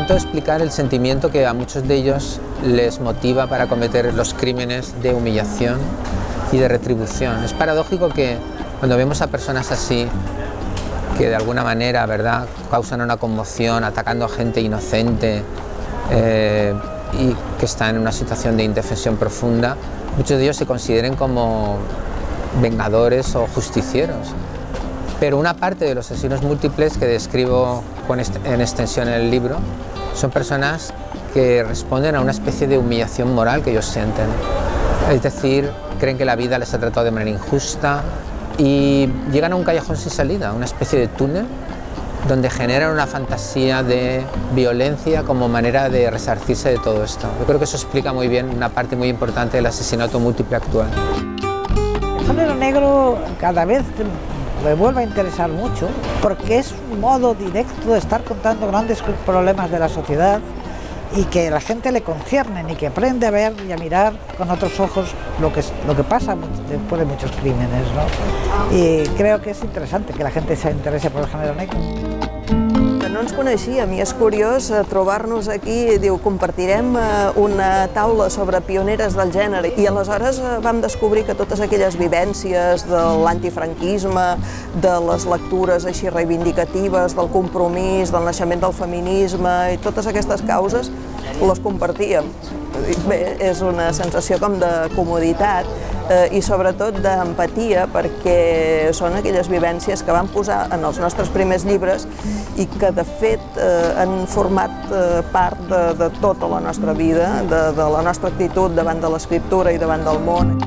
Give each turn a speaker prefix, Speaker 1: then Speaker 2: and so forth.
Speaker 1: Intento explicar el sentimiento que a muchos de ellos les motiva para cometer los crímenes de humillación y de retribución. Es paradójico que cuando vemos a personas así, que de alguna manera, ¿verdad?, causan una conmoción atacando a gente inocente y que está en una situación de indefensión profunda, muchos de ellos se consideren como vengadores o justicieros. Pero una parte de los asesinos múltiples que describo en extensión en el libro son personas que responden a una especie de humillación moral que ellos sienten. Es decir, creen que la vida les ha tratado de manera injusta y llegan a un callejón sin salida, una especie de túnel donde generan una fantasía de violencia como manera de resarcirse de todo esto. Yo creo que eso explica muy bien una parte muy importante del asesinato múltiple actual.
Speaker 2: El género negro cada vez me vuelve a interesar mucho porque es un modo directo de estar contando grandes problemas de la sociedad y que la gente le conciernen y que aprende a ver y a mirar con otros ojos lo que pasa después de muchos crímenes, ¿no? Y creo que es interesante que la gente se interese por el género negro.
Speaker 3: No ens coneixíem i és curiós trobar-nos aquí, diu, compartirem una taula sobre pioneres del gènere i aleshores vam descobrir que totes aquelles vivències de l'antifranquisme, de les lectures així reivindicatives, del compromís, del naixement del feminisme i totes aquestes causes les compartíem. Bé, és una sensació com de comoditat i sobretot d'empatia perquè són aquelles vivències que vam posar en els nostres primers llibres i que de fet han format part de tota la nostra vida, de la nostra actitud davant de l'escriptura i davant del món.